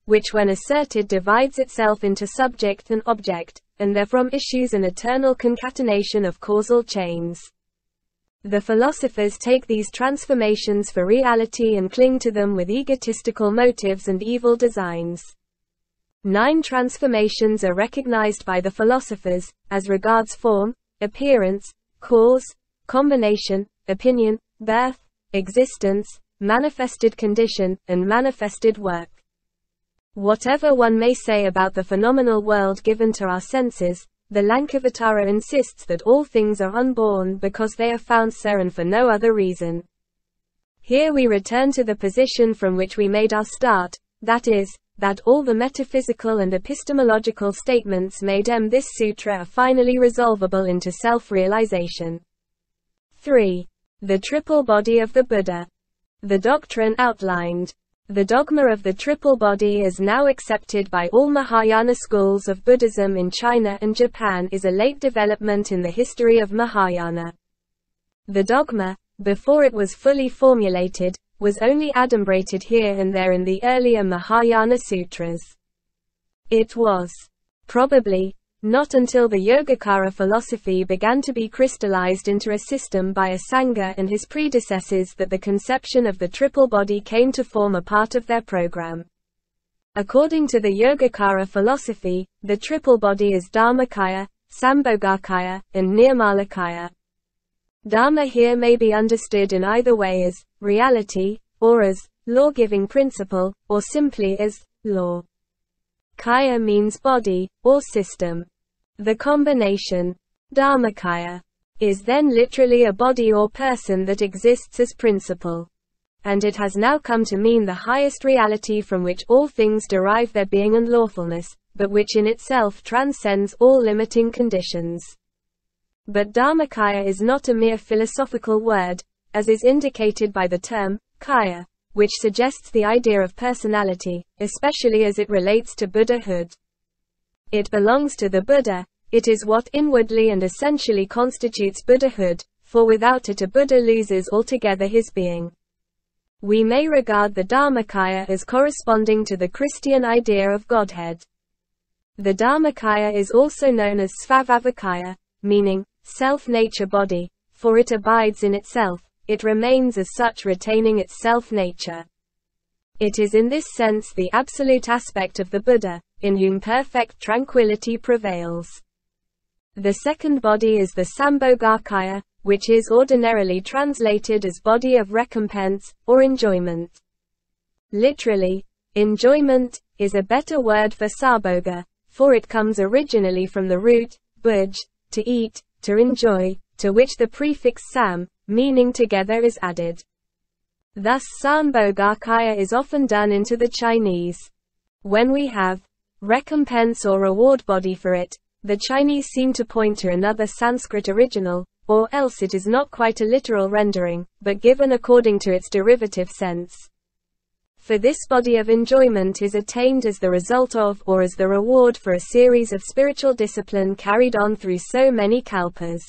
which when asserted divides itself into subject and object, and therefrom issues an eternal concatenation of causal chains. The philosophers take these transformations for reality and cling to them with egotistical motives and evil designs. 9 transformations are recognized by the philosophers, as regards form, appearance, cause, combination, opinion, birth, existence, manifested condition, and manifested work. Whatever one may say about the phenomenal world given to our senses, the LṳNG-GIA insists that all things are unborn because they are found so and for no other reason. Here we return to the position from which we made our start, that is, that all the metaphysical and epistemological statements made in this sutra are finally resolvable into self-realization. 3. The triple body of the Buddha. The doctrine outlined. The dogma of the triple body is now accepted by all Mahayana schools of Buddhism in China and Japan is a late development in the history of Mahayana. The dogma, before it was fully formulated, was only adumbrated here and there in the earlier Mahayana sutras. It was probably not until the Yogacara philosophy began to be crystallized into a system by a Sangha and his predecessors that the conception of the triple body came to form a part of their program. According to the Yogacara philosophy, the triple body is dharmakaya, sambhogakaya, and nirmalakaya. Dharma here may be understood in either way as reality, or as law-giving principle, or simply as law. Kaya means body, or system. The combination, dharmakaya, is then literally a body or person that exists as principle. And it has now come to mean the highest reality from which all things derive their being and lawfulness, but which in itself transcends all limiting conditions. But dharmakaya is not a mere philosophical word, as is indicated by the term, kaya, which suggests the idea of personality, especially as it relates to Buddhahood. It belongs to the Buddha, it is what inwardly and essentially constitutes Buddhahood, for without it a Buddha loses altogether his being. We may regard the dharmakaya as corresponding to the Christian idea of Godhead. The dharmakaya is also known as svabhavakaya, meaning, self-nature body, for it abides in itself, it remains as such retaining its self-nature. It is in this sense the absolute aspect of the Buddha, in whom perfect tranquility prevails. The second body is the sambhogakaya, which is ordinarily translated as body of recompense, or enjoyment. Literally, enjoyment, is a better word for sabhoga, for it comes originally from the root, bhuj, to eat, to enjoy, to which the prefix sam, meaning together is added. Thus sambhogakaya is often done into the Chinese. When we have recompense or reward body for it, the Chinese seem to point to another Sanskrit original, or else it is not quite a literal rendering, but given according to its derivative sense. For this body of enjoyment is attained as the result of or as the reward for a series of spiritual discipline carried on through so many kalpas.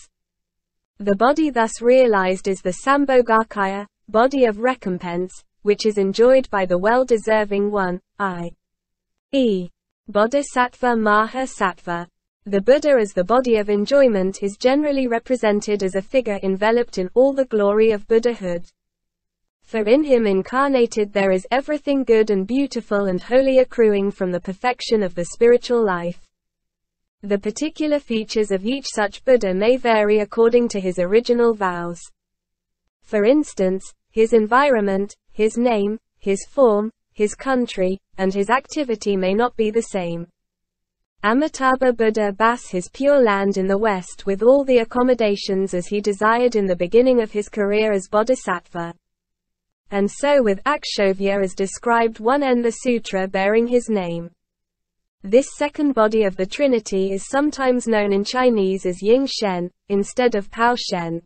The body thus realized is the sambhogakaya, body of recompense, which is enjoyed by the well-deserving one, i.e. bodhisattva maha-sattva. The Buddha as the body of enjoyment is generally represented as a figure enveloped in all the glory of Buddhahood. For in him incarnated there is everything good and beautiful and holy accruing from the perfection of the spiritual life. The particular features of each such Buddha may vary according to his original vows. For instance, his environment, his name, his form, his country, and his activity may not be the same. Amitabha Buddha bas his pure land in the west with all the accommodations as he desired in the beginning of his career as bodhisattva. And so with Akshovya as described one in the sutra bearing his name. This second body of the Trinity is sometimes known in Chinese as Ying Shen, instead of Pao Shen.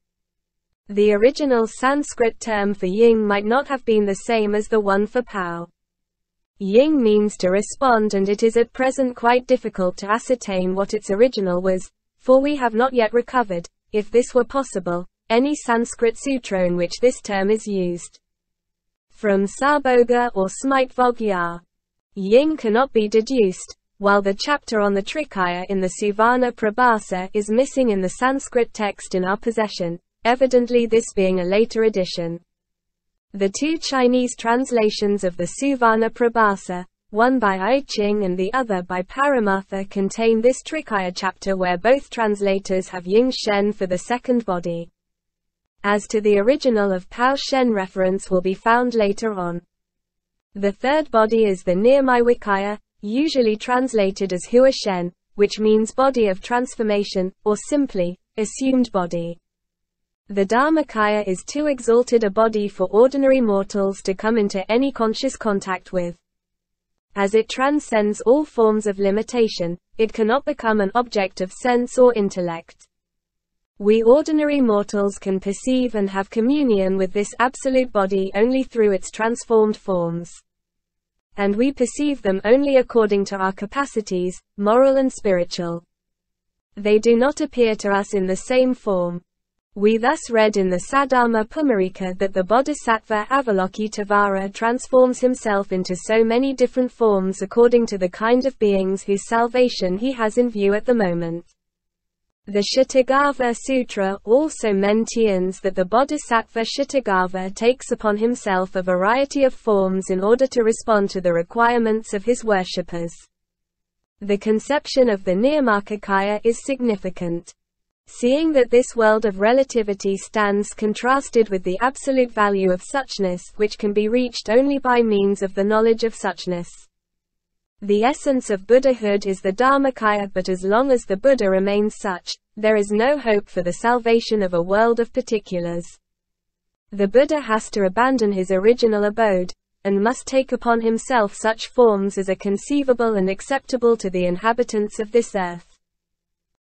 The original Sanskrit term for Ying might not have been the same as the one for Pao. Ying means to respond, and it is at present quite difficult to ascertain what its original was, for we have not yet recovered, if this were possible, any Sanskrit sutra in which this term is used. From Sarbhoga or Smitvogya. Yin cannot be deduced, while the chapter on the Trikaya in the Suvana Prabhasa is missing in the Sanskrit text in our possession, evidently this being a later edition. The two Chinese translations of the Suvana Prabhasa, one by I Ching and the other by Paramartha, contain this Trikaya chapter where both translators have Ying Shen for the second body. As to the original of Pao Shen, reference will be found later on. The third body is the Nirmaiwikaya, usually translated as Hua Shen, which means body of transformation, or simply, assumed body. The dharmakaya is too exalted a body for ordinary mortals to come into any conscious contact with. As it transcends all forms of limitation, it cannot become an object of sense or intellect. We ordinary mortals can perceive and have communion with this absolute body only through its transformed forms. And we perceive them only according to our capacities, moral and spiritual. They do not appear to us in the same form. We thus read in the Saddharma pundarika that the bodhisattva Avalokitesvara transforms himself into so many different forms according to the kind of beings whose salvation he has in view at the moment. The Kshitigarbha Sutra also mentions that the bodhisattva Kshitigarbha takes upon himself a variety of forms in order to respond to the requirements of his worshippers. The conception of the Nirmakaya is significant. Seeing that this world of relativity stands contrasted with the absolute value of suchness, which can be reached only by means of the knowledge of suchness. The essence of Buddhahood is the dharmakaya, but as long as the Buddha remains such, there is no hope for the salvation of a world of particulars. The Buddha has to abandon his original abode, and must take upon himself such forms as are conceivable and acceptable to the inhabitants of this earth.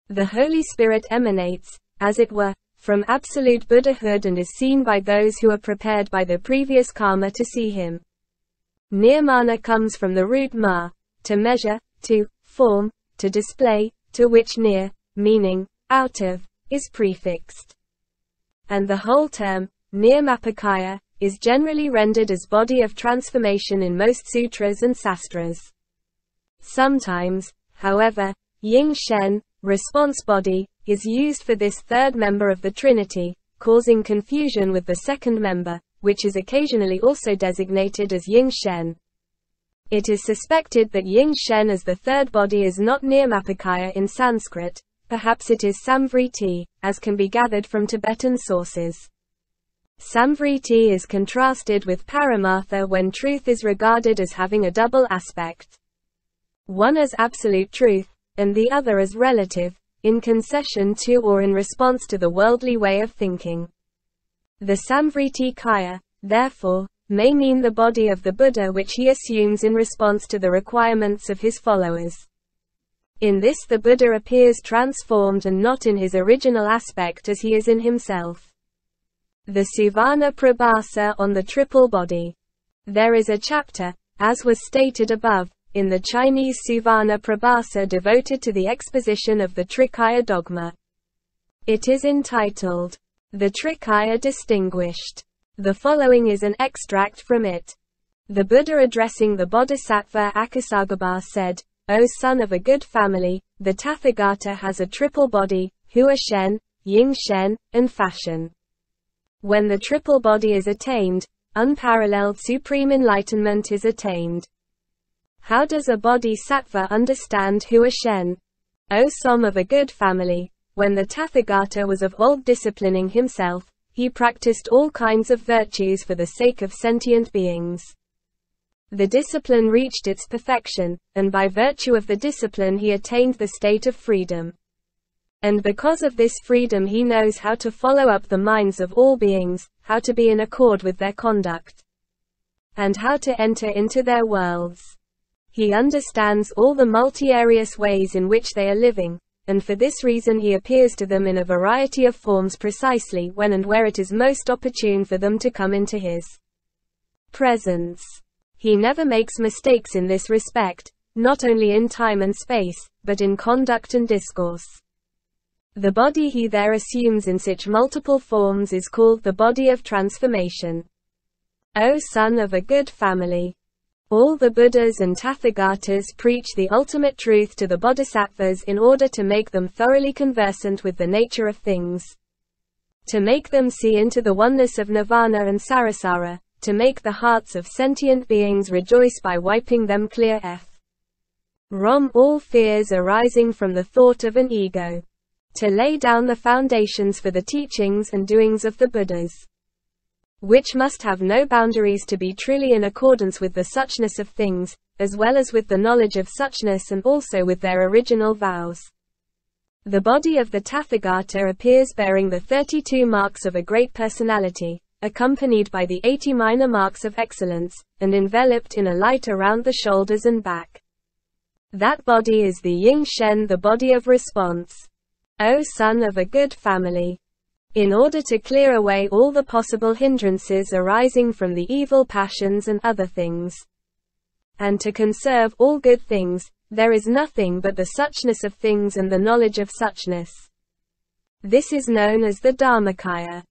The Holy Spirit emanates, as it were, from absolute Buddhahood and is seen by those who are prepared by the previous karma to see him. Nirvana comes from the root ma, to measure, to form, to display, to which nir, meaning out of, is prefixed. And the whole term, nirmapakaya, is generally rendered as body of transformation in most sutras and sastras. Sometimes, however, Ying Shen, response body, is used for this third member of the Trinity, causing confusion with the second member, which is occasionally also designated as Ying Shen. It is suspected that Ying Shen as the third body is not Nirmapakaya in Sanskrit, perhaps it is Samvriti, as can be gathered from Tibetan sources. Samvriti is contrasted with Paramartha when truth is regarded as having a double aspect. One as absolute truth, and the other as relative, in concession to or in response to the worldly way of thinking. The Samvriti Kaya, therefore, may mean the body of the Buddha which he assumes in response to the requirements of his followers. In this the Buddha appears transformed and not in his original aspect as he is in himself. The Suvana Prabhasa on the triple body. There is a chapter, as was stated above, in the Chinese Suvana Prabhasa devoted to the exposition of the Trikaya dogma. It is entitled, The Trikaya Distinguished. The following is an extract from it. The Buddha addressing the Bodhisattva Akasagarbha said, O son of a good family, the Tathagata has a triple body, Hua Shen, Ying Shen, and Fashion. When the triple body is attained, unparalleled supreme enlightenment is attained. How does a bodhisattva understand Hua Shen? O son of a good family, when the Tathagata was of old disciplining himself, he practiced all kinds of virtues for the sake of sentient beings. The discipline reached its perfection, and by virtue of the discipline he attained the state of freedom. And because of this freedom he knows how to follow up the minds of all beings, how to be in accord with their conduct, and how to enter into their worlds. He understands all the multifarious ways in which they are living, and for this reason he appears to them in a variety of forms precisely when and where it is most opportune for them to come into his presence. He never makes mistakes in this respect, not only in time and space, but in conduct and discourse. The body he there assumes in such multiple forms is called the body of transformation. O son of a good family, All the Buddhas and Tathagatas preach the ultimate truth to the bodhisattvas in order to make them thoroughly conversant with the nature of things, to make them see into the oneness of nirvana and samsara, to make the hearts of sentient beings rejoice by wiping them clear from all fears arising from the thought of an ego, to lay down the foundations for the teachings and doings of the Buddhas, which must have no boundaries, to be truly in accordance with the suchness of things, as well as with the knowledge of suchness and also with their original vows. The body of the Tathagata appears bearing the 32 marks of a great personality, accompanied by the 80 minor marks of excellence, and enveloped in a light around the shoulders and back. That body is the Ying-Shen, the body of response. O son of a good family, in order to clear away all the possible hindrances arising from the evil passions and other things, and to conserve all good things, there is nothing but the suchness of things and the knowledge of suchness. This is known as the dharmakaya.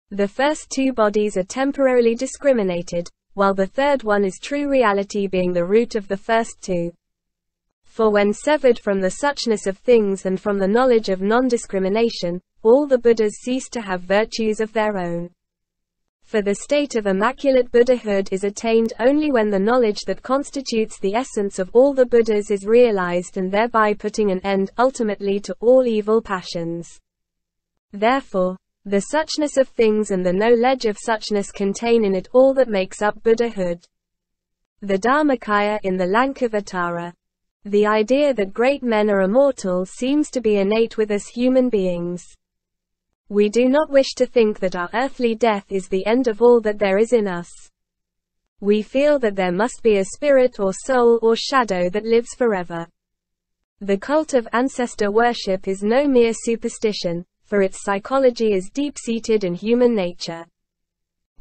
The first two bodies are temporarily discriminated, while the third one is true reality, being the root of the first two. For when severed from the suchness of things and from the knowledge of non-discrimination, all the Buddhas cease to have virtues of their own. For the state of immaculate Buddhahood is attained only when the knowledge that constitutes the essence of all the Buddhas is realized, and thereby putting an end ultimately to all evil passions. Therefore, the suchness of things and the knowledge of suchness contain in it all that makes up Buddhahood. The dharmakaya in the Lankavatara. The idea that great men are immortal seems to be innate with us human beings. We do not wish to think that our earthly death is the end of all that there is in us. We feel that there must be a spirit or soul or shadow that lives forever. The cult of ancestor-worship is no mere superstition, for its psychology is deep-seated in human nature.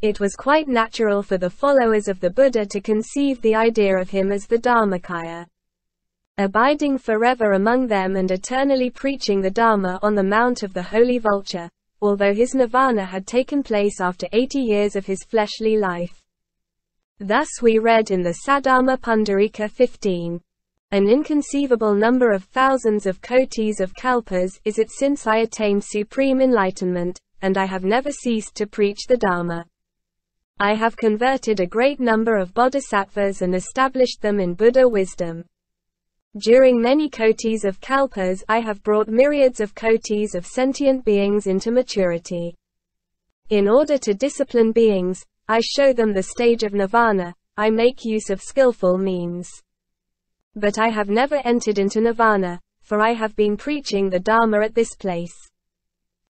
It was quite natural for the followers of the Buddha to conceive the idea of him as the dharmakaya, abiding forever among them and eternally preaching the Dharma on the Mount of the Holy Vulture, although his nirvana had taken place after 80 years of his fleshly life. Thus we read in the Saddharma Pundarika 15. An inconceivable number of thousands of kotis of kalpas is it since I attained supreme enlightenment, and I have never ceased to preach the Dharma. I have converted a great number of bodhisattvas and established them in Buddha wisdom. During many kotis of kalpas I have brought myriads of kotis of sentient beings into maturity. In order to discipline beings, I show them the stage of nirvana, I make use of skillful means. But I have never entered into nirvana, for I have been preaching the Dharma at this place.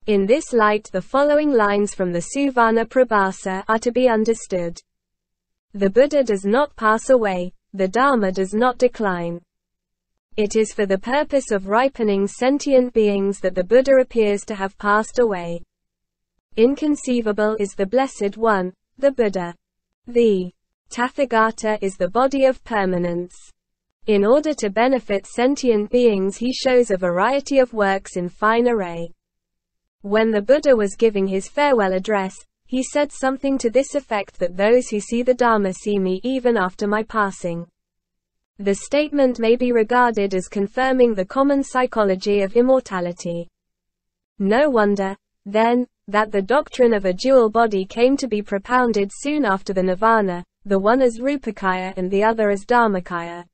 In this light the following lines from the Suvana Prabhasa are to be understood. The Buddha does not pass away, the Dharma does not decline. It is for the purpose of ripening sentient beings that the Buddha appears to have passed away. Inconceivable is the Blessed One, the Buddha. The Tathagata is the body of permanence. In order to benefit sentient beings he shows a variety of works in fine array. When the Buddha was giving his farewell address, he said something to this effect, that those who see the Dharma see me even after my passing. The statement may be regarded as confirming the common psychology of immortality. No wonder, then, that the doctrine of a dual body came to be propounded soon after the nirvana, the one as Rupakaya and the other as Dharmakaya.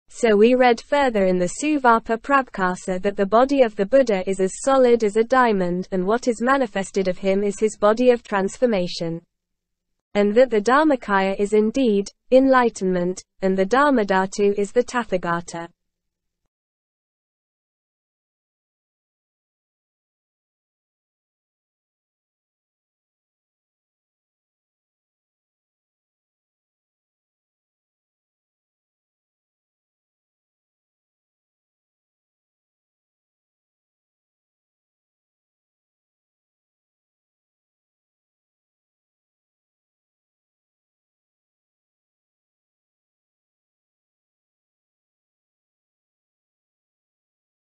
So we read further in the Suvapa Prabhasa that the body of the Buddha is as solid as a diamond, and what is manifested of him is his body of transformation. And that the Dharmakaya is indeed enlightenment, and the Dharmadhatu is the Tathagata.